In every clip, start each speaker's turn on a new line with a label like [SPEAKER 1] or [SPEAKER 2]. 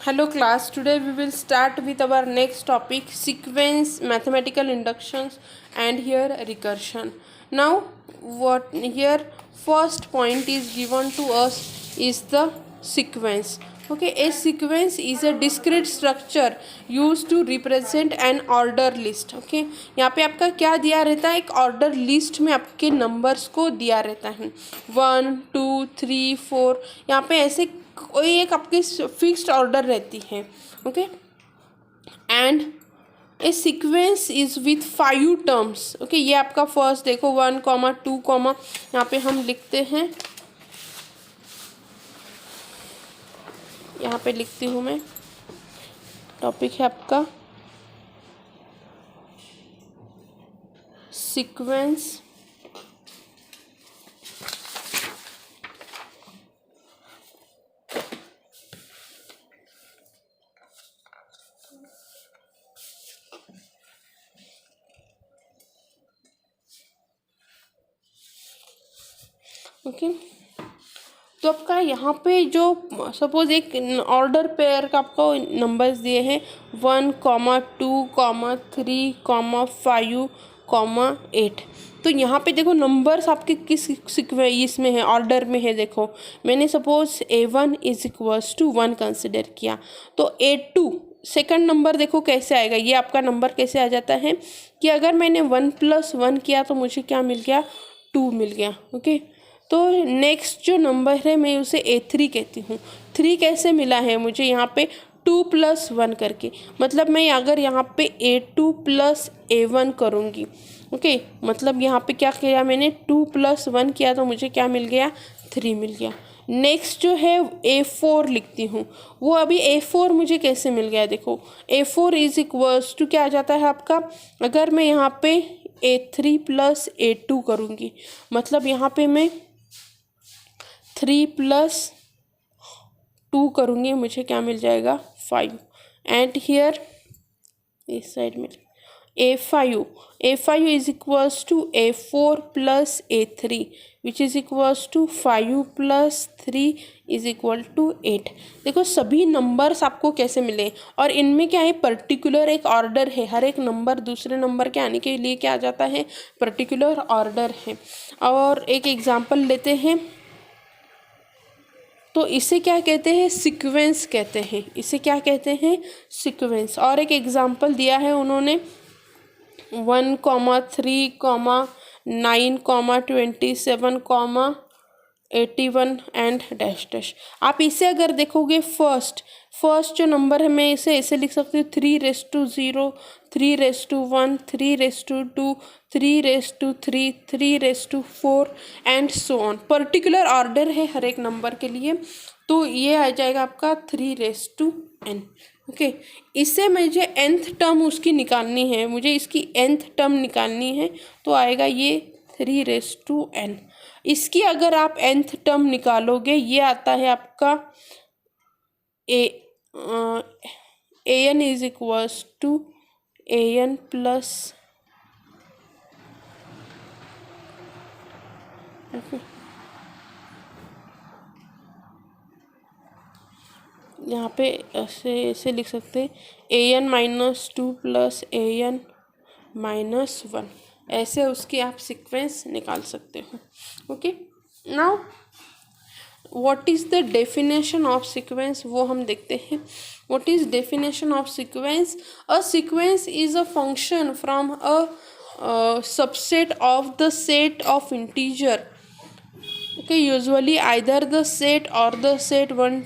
[SPEAKER 1] Hello class, today we will start with our next topic sequence, mathematical inductions and here recursion. Now what here first point is given to us is the sequence. Okay, a sequence is a discrete structure used to represent an order list. Okay, यहाँ पे आपका क्या दिया रहता है, एक order list में आपके नंबर्स को दिया रहता है 1 2 3 4, यहाँ पे ऐसे कोई एक आपकी फिक्स्ड ऑर्डर रहती है. Okay, and A sequence is with 5 terms. Okay, ये आपका फर्स्ट देखो 1 2 यहाँ पे हम लिखते हैं, यहाँ पे लिखती हूँ मैं, टॉपिक है आपका सीक्वेंस ओके. तो आपका यहाँ पे जो सपोज एक ऑर्डर पेयर का आपको नंबर्स दिए हैं 1 2 3 5 8. तो यहाँ पे देखो नंबर्स आपके किस इसमें है, ऑर्डर में है. देखो मैंने suppose A1 is equals to 1 consider किया, तो A2 सेकंड नंबर देखो कैसे आएगा. ये आपका नंबर कैसे आ जाता है कि अगर मैंने 1 + 1 किया तो मुझे क्या मिल गया, 2 मिल गया. ओके, तो नेक्स्ट जो नंबर है मैं उसे A3 कहती हूँ. 3 कैसे मिला है मुझे, यहाँ पे 2 + 1 करके, मतलब मैं अगर यहाँ पे A2 + A1 करूँगी. ओके, मतलब यहाँ पे क्या किया मैंने, 2 + 1 किया तो मुझे क्या मिल गया, 3 मिल गया. नेक्स्ट जो है A4 लिखती हूँ, वो अभी A4 मुझे कैसे मिल गया, देखो A4 इज इक्वल्स टू क्या आ जाता है आपका, अगर मैं यहाँ पे A3 + A2 करूँगी, मतलब यहाँ पे मैं 3 + 2 करूँगी, मुझे क्या मिल जाएगा, 5. एंड हियर इस साइड में A5 is equals to A4 + A3 which is equals to 5 + 3 is equal to 8. देखो सभी नंबर्स आपको कैसे मिले, और इनमें क्या है, पर्टिकुलर एक ऑर्डर है. हर एक नंबर दूसरे नंबर के आने के लिए क्या आ जाता है, पर्टिकुलर ऑर्डर है. और एक एग्जांपल लेते हैं, तो इसे क्या कहते हैं, सीक्वेंस कहते हैं. इसे क्या कहते हैं, सीक्वेंस. और एक एग्जांपल दिया है उन्होंने 1 3 9 27 81 एंड डैश डैश. आप इसे अगर देखोगे फर्स्ट जो नंबर है, मैं इसे ऐसे लिख सकती हूँ 3⁻0 3⁻1 3⁻2 3⁻3 3⁻4 and so on. Particular order है हर एक नंबर के लिए, तो ये आ जाएगा आपका 3⁻n. ओके, इससे मुझे nth टर्म उसकी निकालनी है, मुझे इसकी nth टर्म निकालनी है, तो आएगा ये 3⁻n. इसकी अगर आप nth टर्म निकालोगे, ये आता है आपका an is equals to an plus यहाँ पे ऐसे लिख सकते हैं an - 2 + an - 1. ऐसे उसकी आप सीक्वेंस निकाल सकते हो. Okay, now what is the definition of sequence, वो हम देखते हैं. What is definition of sequence, a sequence is a function from a subset of the set of integer. Okay, usually either the set or the set 1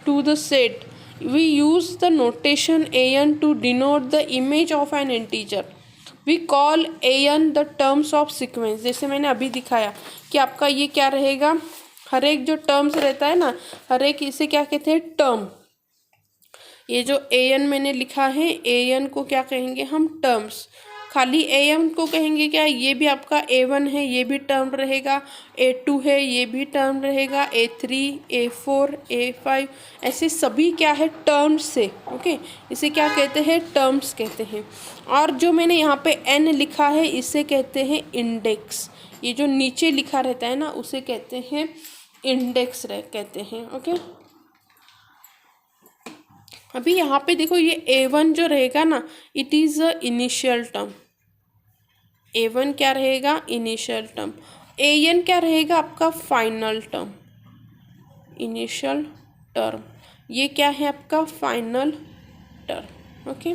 [SPEAKER 1] to the set. We use the notation an to denote the image of an integer. We call an the terms of sequence. जैसे मैंने अभी दिखाया कि आपका ये क्या रहेगा, हर एक जो टर्म्स रहता है ना, हर एक इसे क्या कहते हैं, टर्म. ये जो an मैंने लिखा है, an को क्या कहेंगे हम, टर्म्स. खाली am को कहेंगे क्या, ये भी आपका A1 है, ये भी टर्म रहेगा. A2 है, ये भी टर्म रहेगा. A3 A4 A5 ऐसे सभी क्या है, टर्म्स से. ओके, इसे क्या कहते हैं, टर्म्स कहते हैं. और जो मैंने यहाँ पे n लिखा है, इसे कहते हैं इंडेक्स. ये जो नीचे लिखा रहता है ना, उसे कहते हैं इंडेक्स कहते हैं. ओके, अभी यहाँ पे देखो ये A1 जो रहेगा ना, it is a initial term. A1 क्या रहेगा? Initial term. AN क्या रहेगा? आपका फाइनल टर्म, इनिशियल टर्म। ये क्या है? आपका फाइनल टर्म। ओके,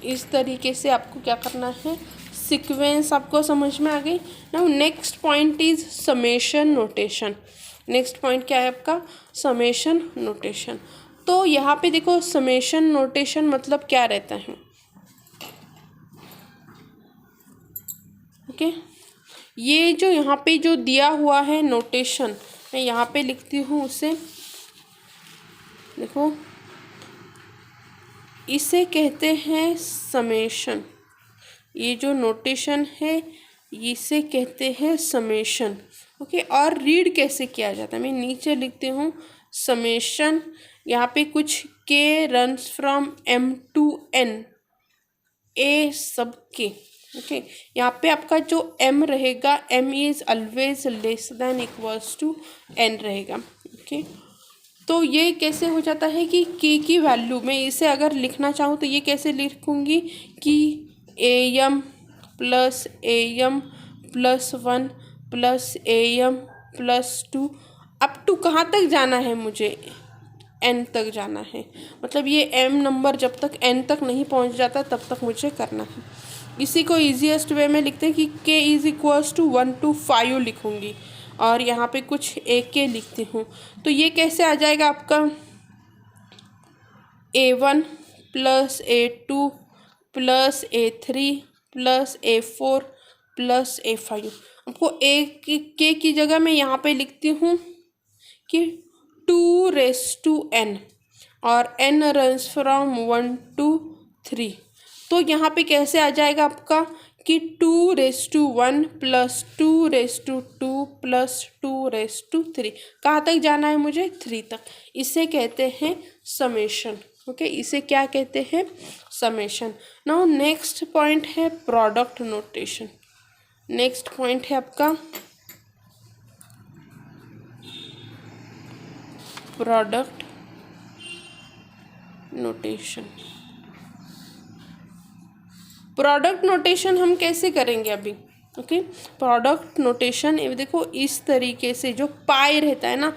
[SPEAKER 1] इस तरीके से आपको क्या करना है, सीक्वेंस आपको समझ में आ गई। Now next point is summation notation. Next point क्या है आपका? Summation notation. तो यहाँ पे देखो समेशन नोटेशन मतलब क्या रहता है। ओके, ये जो यहाँ पे जो दिया हुआ है नोटेशन, मैं यहाँ पे लिखती हूँ उसे, देखो इसे कहते हैं समेशन। ये जो नोटेशन है इसे कहते हैं समेशन। ओके, और रीड कैसे किया जाता है, मैं नीचे लिखती हूँ समेशन। यहाँ पे कुछ के runs from M to N, A sub के। ओके, यहाँ पे आपका जो M रहेगा, M is always less than equals to N रहेगा। ओके, तो ये कैसे हो जाता है कि के की वैल्यू, मैं इसे अगर लिखना चाहूँ तो ये कैसे लिखूँगी कि AM plus AM plus 1 plus AM plus 2, up to कहाँ तक जाना है मुझे? N तक जाना है। मतलब ये M नंबर जब तक N तक नहीं पहुँच जाता तब तक मुझे करना है। इसी को ईजीएस्ट वे में लिखते हैं कि K is equals to 1 to 5 लिखूँगी, और यहाँ पे कुछ AK लिखती हूँ। तो ये कैसे आ जाएगा आपका? A1 plus A2 plus A3 plus A4 plus A5। आपको के की जगह मैं यहाँ पे लिखती हूँ कि 2⁻n, और n रन्स फ्रॉम 1 to 3। तो यहाँ पे कैसे आ जाएगा आपका कि 2⁻1 प्लस 2⁻2 प्लस 2⁻3। कहाँ तक जाना है मुझे? 3 तक। इसे कहते हैं समेशन। ओके, इसे क्या कहते हैं? समेशन। नाउ नेक्स्ट पॉइंट है प्रोडक्ट नोटेशन। नेक्स्ट पॉइंट है आपका प्रोडक्ट नोटेशन। प्रोडक्ट नोटेशन हम कैसे करेंगे अभी? ओके, प्रोडक्ट नोटेशन देखो इस तरीके से, जो पाई रहता है ना,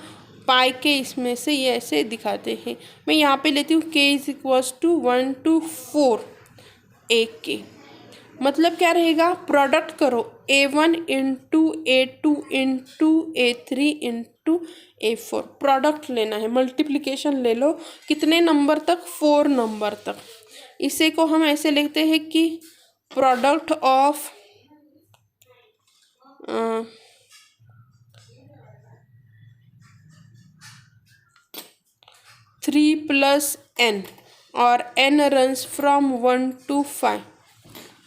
[SPEAKER 1] पाई के इसमें से ये ऐसे दिखाते हैं। मैं यहाँ पे लेती हूँ k is equals to 1 to 4 AK। मतलब क्या रहेगा? प्रोडक्ट करो A1 into A2 into A3 into A4। Product लेना है, मल्टीप्लिकेशन ले लो। कितने नंबर तक? 4 नंबर तक। इसे को हम ऐसे लिखते हैं कि प्रोडक्ट ऑफ 3 प्लस n, और n runs from 1 to 5।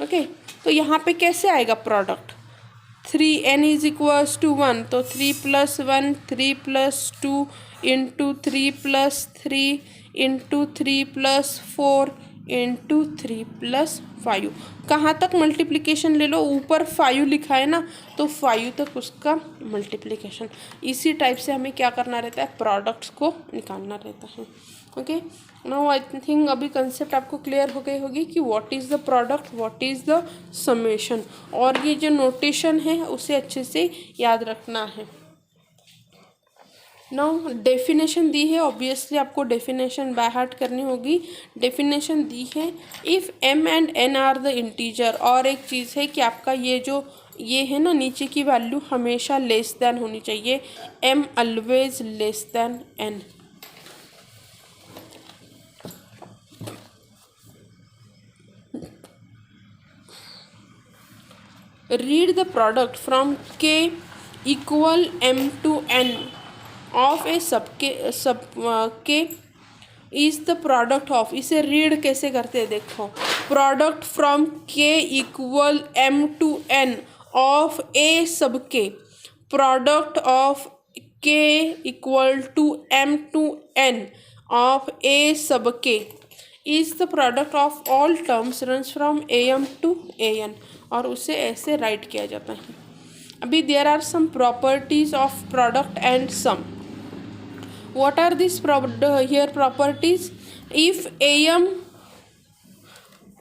[SPEAKER 1] Okay, तो यहाँ पे कैसे आएगा product? 3n is equals to 1, तो 3 plus 1 3 plus 2 into 3 plus 3 into 3 plus 4 into 3 plus 5। कहाँ तक मल्टीप्लिकेशन ले लो? ऊपर 5 लिखा है ना, तो 5 तक उसका मल्टीप्लिकेशन। इसी टाइप से हमें क्या करना रहता है? प्रोडक्ट्स को निकालना रहता है। ओके, नाउ आई थिंक अभी कंसेप्ट आपको क्लियर हो गई होगी कि what is the product, what is the summation, और ये जो नोटेशन है उसे अच्छे से याद रखना है। नाउ डेफिनेशन दी है, ऑब्वियसली आपको डेफिनेशन बाय हार्ट करनी होगी। डेफिनेशन दी है, if m and n are the integer, और एक चीज़ है कि आपका ये है ना नीचे की वैल्यू हमेशा लेस देन होनी चाहिए, m always less than n। Read the product from k equal m to n of a sub k is the product of. इसे रीड कैसे करते हैं देखो, product from k equal m to n of a sub k, product of k equal to m to n of a sub k is the product of all terms runs from AM to AN, और उसे ऐसे right किया जाता है। अभी there are some properties of product and sum. What are these here properties? If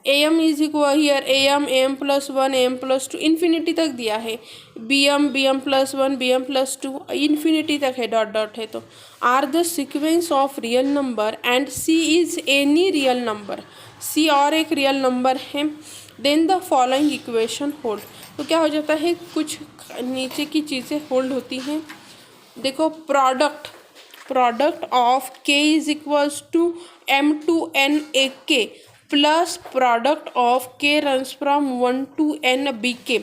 [SPEAKER 1] am is equal here am plus one am plus two infinity तक दिया है, bm plus one bm plus two infinity तक है, dot dot है, तो are the sequence of real number and c is any real number, c और एक real number है, then the following equation hold. तो क्या हो जाता है, कुछ नीचे की चीज़ें होल्ड होती हैं। देखो product of k is equals to m2n a k plus product of k runs from 1 to n b k,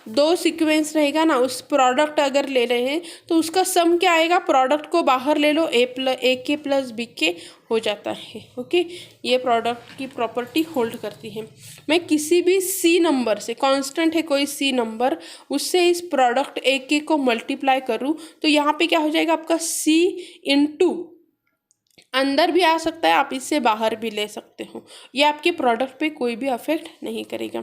[SPEAKER 1] दो सीक्वेंस रहेगा ना, उस प्रोडक्ट अगर ले रहे हैं तो उसका सम क्या आएगा, प्रोडक्ट को बाहर ले लो, ए के प्लस बी के हो जाता है। ओके, ये प्रोडक्ट की प्रॉपर्टी होल्ड करती है। मैं किसी भी सी नंबर से, कांस्टेंट है कोई सी नंबर, उससे इस प्रोडक्ट ए के को मल्टीप्लाई करूँ तो यहाँ पे क्या हो जाएगा आपका सी इंटू, अंदर भी आ सकता है, आप इससे बाहर भी ले सकते हो, ये आपके प्रोडक्ट पे कोई भी अफेक्ट नहीं करेगा।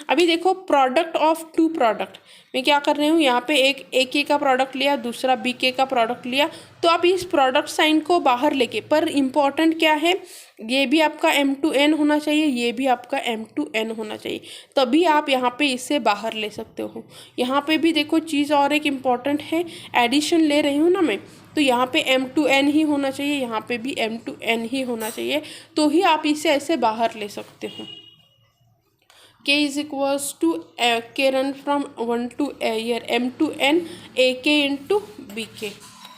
[SPEAKER 1] अभी देखो प्रोडक्ट ऑफ टू प्रोडक्ट, मैं क्या कर रही हूँ, यहाँ पे एक ए के का प्रोडक्ट लिया, दूसरा बी के का प्रोडक्ट लिया, तो आप इस प्रोडक्ट साइन को बाहर लेके, पर इम्पॉर्टेंट क्या है, ये भी आपका m2n होना चाहिए, ये भी आपका m2n होना चाहिए, तभी आप यहाँ पे इससे बाहर ले सकते हो। यहाँ पे भी देखो चीज़ और एक इम्पॉर्टेंट है, एडिशन ले रही हूँ ना मैं, तो यहाँ पे m2n ही होना चाहिए, यहाँ पे भी m2n ही होना चाहिए, तो ही आप इसे ऐसे बाहर ले सकते हो। k इज इक्वल्स टू के run from 1 to year m2n a के इंटू बी के।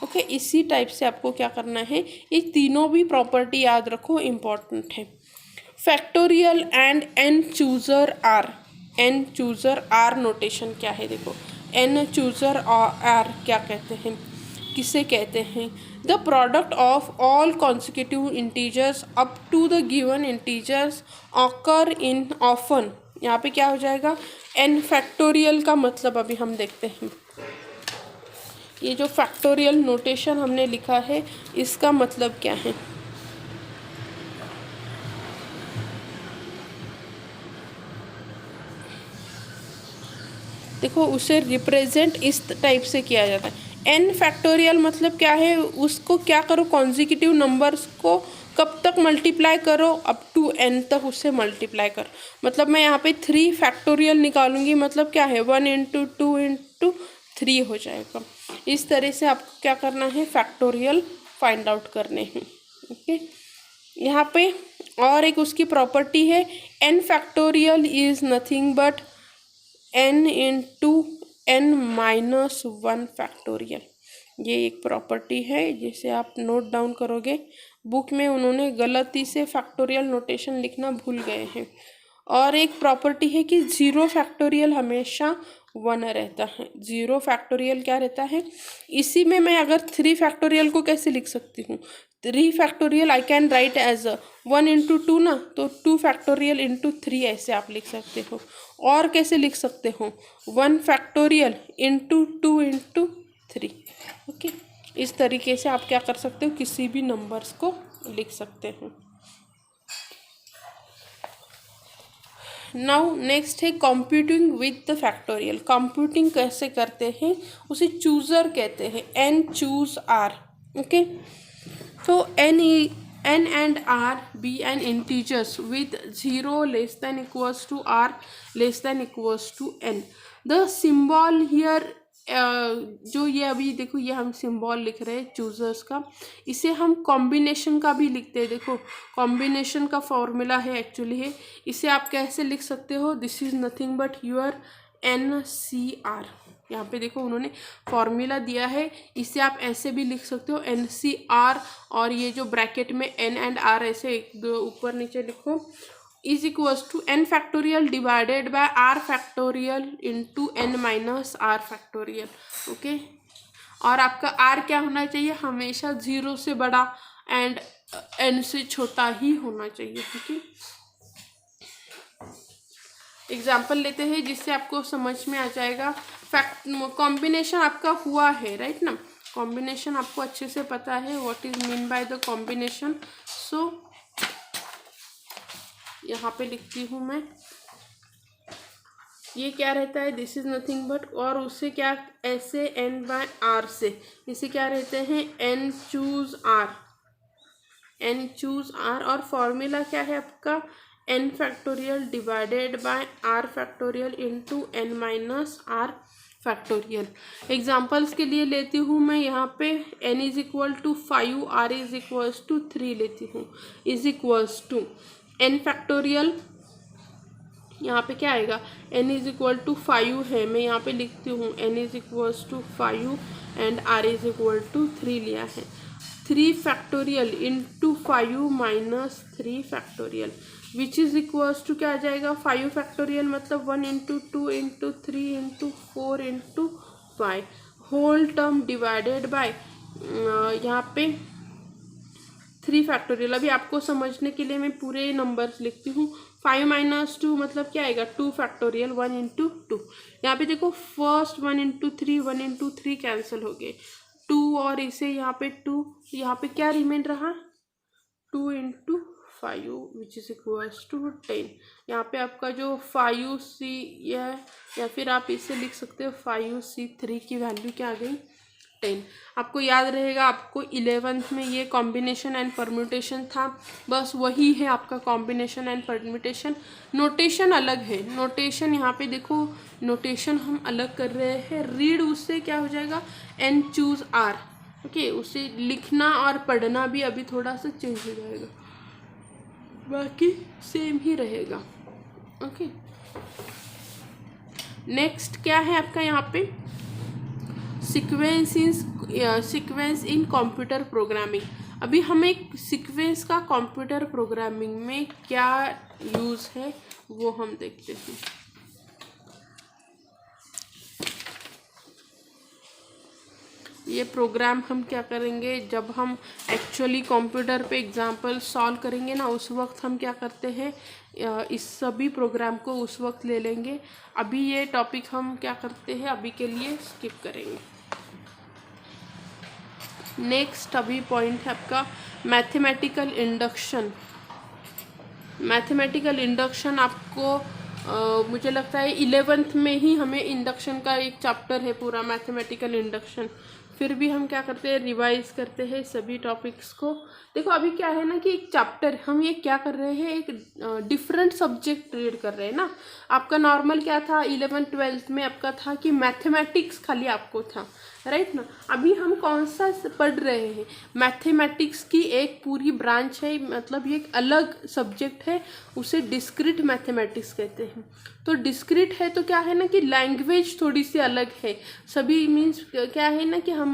[SPEAKER 1] ओके, इसी टाइप से आपको क्या करना है, ये तीनों भी प्रॉपर्टी याद रखो, इम्पॉर्टेंट है। Factorial and n chooser r notation क्या है, देखो एन चूज़र आर क्या कहते हैं, किसे कहते हैं, the product of all consecutive integers up to the given integers occur in often. यहाँ पे क्या हो जाएगा, एन फैक्टोरियल का मतलब अभी हम देखते हैं। ये जो फैक्टोरियल नोटेशन हमने लिखा है, इसका मतलब क्या है, देखो उसे रिप्रेजेंट इस टाइप से किया जाता है। एन फैक्टोरियल मतलब क्या है, उसको क्या करो, कॉन्जिक्यूटिव नंबर्स को कब तक मल्टीप्लाई करो, अप टू एन तक उससे मल्टीप्लाई करो। मतलब मैं यहाँ पे 3 फैक्टोरियल निकालूंगी, मतलब क्या है 1 इंटू 2 इंटू 3 हो जाएगा। इस तरह से आपको क्या करना है, फैक्टोरियल फाइंड आउट करने हैं। ओके, यहाँ पे और एक उसकी प्रॉपर्टी है, n factorial is nothing but n into n minus 1 factorial. ये एक प्रॉपर्टी है जिसे आप नोट डाउन करोगे, बुक में उन्होंने गलती से फैक्टोरियल नोटेशन लिखना भूल गए हैं। और एक प्रॉपर्टी है कि 0 फैक्टोरियल हमेशा 1 रहता है, 0 फैक्टोरियल क्या रहता है। इसी में मैं अगर 3 फैक्टोरियल को कैसे लिख सकती हूँ, 3 factorial I can write as 1 into 2 ना, तो 2 फैक्टोरियल इंटू 3 ऐसे आप लिख सकते हो। और कैसे लिख सकते हो, 1 फैक्टोरियल इंटू 2 इंटू 3। ओके, इस तरीके से आप क्या कर सकते हो, किसी भी नंबर्स को लिख सकते हो। नाउ नेक्स्ट है computing with the factorial. Computing कैसे करते हैं, उसे चूज़र कहते हैं, एन चूज आर। ओके, तो n and r be an integers with 0 less than equals to r less than equals to n। the symbol here जो ये अभी देखो, ये हम सिंबल लिख रहे हैं चूजर्स का, इसे हम कॉम्बिनेशन का भी लिखते हैं। देखो कॉम्बिनेशन का फॉर्मूला है एक्चुअली है, इसे आप कैसे लिख सकते हो, this is nothing but your NCR। यहाँ पे देखो उन्होंने फॉर्मूला दिया है, इसे आप ऐसे भी लिख सकते हो NCR, और ये जो ब्रैकेट में n एंड r ऐसे एक दो ऊपर नीचे लिखो, is equals to n factorial divided by r factorial into n minus r factorial. Okay, और आपका r क्या होना चाहिए, हमेशा 0 से बड़ा एंड n से छोटा ही होना चाहिए। ठीक है, एग्जाम्पल लेते हैं जिससे आपको समझ में आ जाएगा। कॉम्बिनेशन आपका हुआ है, राइट ना, कॉम्बिनेशन आपको अच्छे से पता है, what is mean by the combination. So यहाँ पे लिखती हूँ मैं, ये क्या रहता है, दिस इज नथिंग बट, और उससे क्या ऐसे n बाय r से, इसे क्या रहते हैं n choose r। N choose r, और फॉर्मूला क्या है आपका n factorial divided by r factorial into n minus r factorial. Examples के लिए लेती हूँ मैं यहाँ पे n is equal to 5, r is equals to 3 लेती हूँ, is equals to n factorial, यहाँ पे क्या आएगा n इज इक्वल टू 5 है, मैं यहाँ पे लिखती हूँ n is equals to 5 and r is equal to 3 लिया है। 3 factorial into 5 minus 3 factorial which is equals to क्या आ जाएगा 5 फैक्टोरियल मतलब 1 into 2 into 3 into 4 into 5 whole term divided by यहाँ पे 3 फैक्टोरियल। अभी आपको समझने के लिए मैं पूरे नंबर्स लिखती हूँ। 5 माइनस 2 मतलब क्या आएगा 2 फैक्टोरियल 1 इंटू 2। यहाँ पे देखो फर्स्ट 1 इंटू 3 1 इंटू 3 कैंसिल हो गए 2, और इसे यहाँ पे 2, यहाँ पे क्या रिमेन रहा 2 into 5 which is equals to 10। यहाँ पे आपका जो 5c है, या फिर आप इसे लिख सकते हो 5c3 की वैल्यू क्या आ गई 10। आपको याद रहेगा आपको 11th में ये कॉम्बिनेशन एंड परम्यूटेशन था, बस वही है आपका कॉम्बिनेशन एंड परम्यूटेशन। नोटेशन अलग है, नोटेशन यहाँ पे देखो नोटेशन हम अलग कर रहे हैं। रीड उससे क्या हो जाएगा एन चूज आर, ओके, उसे लिखना और पढ़ना भी अभी थोड़ा सा चेंज हो जाएगा, बाकी सेम ही रहेगा। ओके, नेक्स्ट क्या है आपका यहाँ पे सीक्वेंस इन कंप्यूटर प्रोग्रामिंग। अभी हम एक सीक्वेंस का कंप्यूटर प्रोग्रामिंग में क्या यूज़ है वो हम देखते हैं। ये प्रोग्राम हम क्या करेंगे जब हम एक्चुअली कंप्यूटर पे एग्जाम्पल सॉल्व करेंगे ना, उस वक्त हम क्या करते हैं इस सभी प्रोग्राम को उस वक्त ले लेंगे। अभी ये टॉपिक हम क्या करते हैं अभी के लिए स्किप करेंगे। नेक्स्ट अभी पॉइंट है आपका मैथमेटिकल इंडक्शन। मैथमेटिकल इंडक्शन आपको मुझे लगता है 11th में ही हमें इंडक्शन का एक चैप्टर है पूरा मैथमेटिकल इंडक्शन। फिर भी हम क्या करते हैं रिवाइज करते हैं सभी टॉपिक्स को। देखो अभी क्या है ना कि एक चैप्टर हम ये क्या कर रहे हैं, एक डिफरेंट सब्जेक्ट रीड कर रहे हैं ना। आपका नॉर्मल क्या था 11th 12th में आपका था कि मैथमेटिक्स खाली आपको था, राइट ना। अभी हम कौन सा पढ़ रहे हैं मैथमेटिक्स की एक पूरी ब्रांच है, मतलब ये एक अलग सब्जेक्ट है, उसे डिस्क्रीट मैथमेटिक्स कहते हैं। तो डिस्क्रीट है तो क्या है ना कि लैंग्वेज थोड़ी सी अलग है, सभी मीन्स क्या है ना कि हम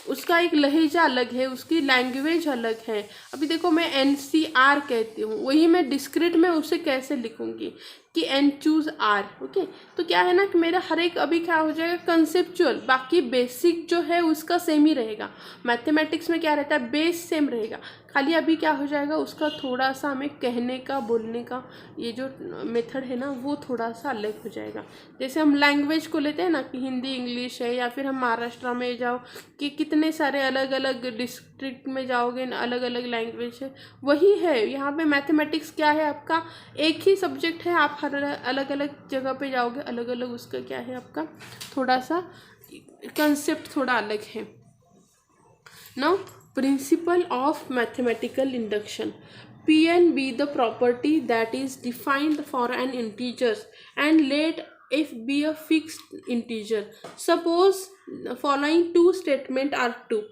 [SPEAKER 1] उसका एक लहजा अलग है, उसकी लैंग्वेज अलग है। अभी देखो मैं NCR कहती हूँ, वही मैं डिस्क्रीट में उसे कैसे लिखूँगी कि एन चूज आर। ओके, तो क्या है ना कि मेरा हर एक अभी क्या हो जाएगा कंसेप्चुअल, बाकी बेसिक जो है उसका सेम ही रहेगा। मैथमेटिक्स में क्या रहता है बेस सेम रहेगा, खाली अभी क्या हो जाएगा उसका थोड़ा सा हमें कहने का बोलने का ये जो मेथड है ना वो थोड़ा सा अलग हो जाएगा। जैसे हम लैंग्वेज को लेते हैं ना कि हिंदी इंग्लिश है, या फिर हम महाराष्ट्र में जाओ कि कितने सारे अलग अलग डिस्ट्रिक्ट में जाओगे अलग अलग लैंग्वेज है, वही है यहाँ पे मैथमेटिक्स क्या है आपका एक ही सब्जेक्ट है, आप हर अलग अलग जगह पे जाओगे अलग अलग उसका क्या है आपका थोड़ा सा कंसेप्ट थोड़ा अलग है। Now principle of mathematical induction. Pn be the property that is defined for an integer and let f be a fixed integer. Suppose following two statement are true.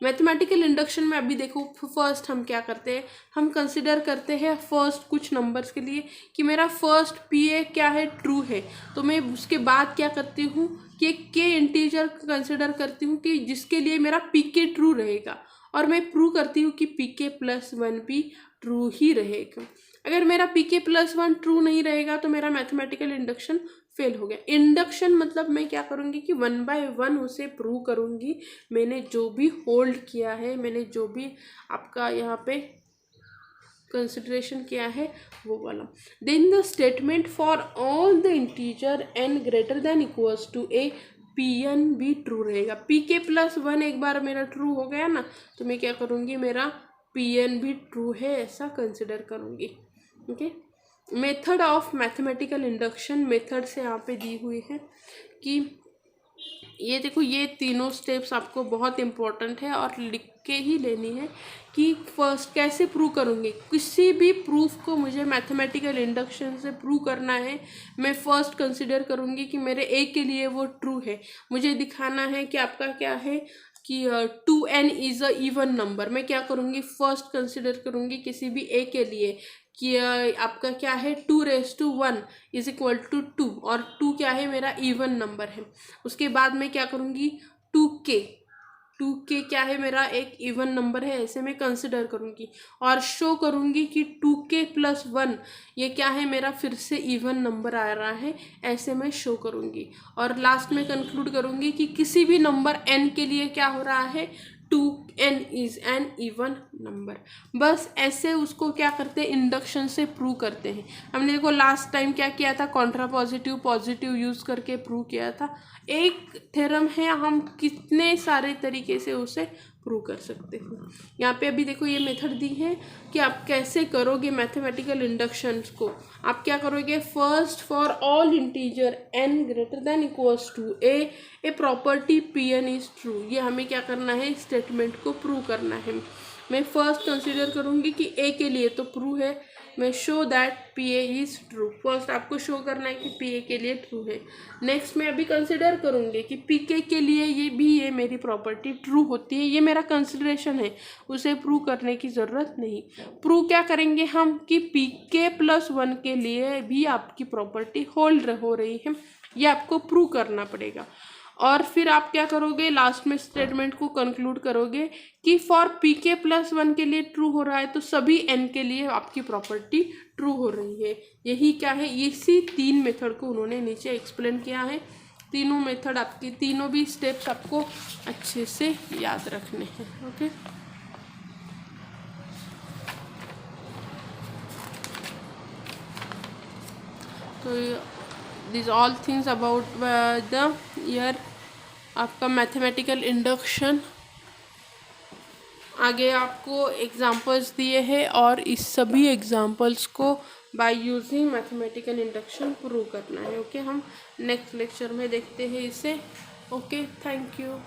[SPEAKER 1] Mathematical induction में अभी देखो first हम क्या करते हैं, हम consider करते हैं फर्स्ट कुछ नंबर्स के लिए कि मेरा फर्स्ट pa क्या है ट्रू है, तो मैं उसके बाद क्या करती हूँ कि के इंटीजर कंसिडर करती हूँ कि जिसके लिए मेरा pk ट्रू रहेगा, और मैं प्रूव करती हूँ कि pk प्लस 1 भी ट्रू ही रहेगा। अगर मेरा pk प्लस 1 ट्रू नहीं रहेगा तो मेरा मैथमेटिकल इंडक्शन फेल हो गया। इंडक्शन मतलब मैं क्या करूँगी कि 1 बाय 1 उसे प्रूव करूँगी, मैंने जो भी होल्ड किया है, मैंने जो भी आपका यहाँ पे कंसिडरेशन किया है वो वाला। Then the statement for all the integer n greater than equals to a Pn भी ट्रू रहेगा। pk प्लस 1 एक बार मेरा ट्रू हो गया ना, तो मैं क्या करूँगी मेरा Pn भी ट्रू है ऐसा कंसिडर करूँगी। Okay, method of mathematical induction method से यहाँ पे दी हुई है कि ये देखो, ये तीनों स्टेप्स आपको बहुत इम्पोर्टेंट है और लिख के ही लेनी है कि फर्स्ट कैसे प्रूव करूँगी। किसी भी प्रूफ को मुझे मैथमेटिकल इंडक्शन से प्रूव करना है, मैं फर्स्ट कंसिडर करूँगी कि मेरे ए के लिए वो ट्रू है। मुझे दिखाना है कि आपका क्या है कि 2n is a even number. मैं क्या करूँगी, फर्स्ट कंसिडर करूँगी किसी भी ए के लिए कि आपका क्या है 2⁻1 इज इक्वल टू 2, और 2 क्या है, मेरा इवन नंबर है। उसके बाद मैं क्या करूँगी, 2k क्या है, मेरा एक इवन नंबर है, ऐसे मैं कंसिडर करूँगी और शो करूँगी कि 2k+1 ये क्या है, मेरा फिर से इवन नंबर आ रहा है, ऐसे मैं शो करूँगी। और लास्ट में कंक्लूड करूँगी कि किसी भी नंबर n के लिए क्या हो रहा है, 2n is an even number. बस ऐसे उसको क्या करते हैं, इंडक्शन से प्रूव करते हैं। हमने देखो लास्ट टाइम क्या किया था, कॉन्ट्रा पॉजिटिव पॉजिटिव यूज़ करके प्रूव किया था। एक थ्योरम है, हम कितने सारे तरीके से उसे प्रूव कर सकते हैं। यहाँ पे अभी देखो ये मेथड दी है कि आप कैसे करोगे मैथमेटिकल इंडक्शंस को। आप क्या करोगे, first for all integer n greater than equals to a property Pn is true. ये हमें क्या करना है, स्टेटमेंट को प्रूव करना है। मैं फर्स्ट कंसीडर करूँगी कि ए के लिए तो प्रूव है, मैं show that P A is true. First आपको शो करना है कि पी ए के लिए ट्रू है। नेक्स्ट मैं अभी कंसिडर करूँगी कि पी के लिए ये मेरी प्रॉपर्टी ट्रू होती है, ये मेरा कंसिडरेशन है, उसे प्रूव करने की ज़रूरत नहीं। प्रूव क्या करेंगे हम कि pk+1 के लिए भी आपकी प्रॉपर्टी होल्ड हो रही है, ये आपको प्रूव करना पड़ेगा। और फिर आप क्या करोगे, लास्ट में स्टेटमेंट को कंक्लूड करोगे कि फॉर pk+1 के लिए ट्रू हो रहा है तो सभी n के लिए आपकी प्रॉपर्टी ट्रू हो रही है। यही क्या है, इसी 3 मेथड को उन्होंने नीचे एक्सप्लेन किया है। तीनों मेथड आपकी, तीनों भी स्टेप्स आपको अच्छे से याद रखने हैं। ओके, तो this all things about the year आपका मैथमेटिकल इंडक्शन। आगे आपको एग्जांपल्स दिए हैं और इस सभी एग्जांपल्स को by using mathematical induction prove करना है। ओके, हम नेक्स्ट लेक्चर में देखते हैं इसे। Okay, thank you.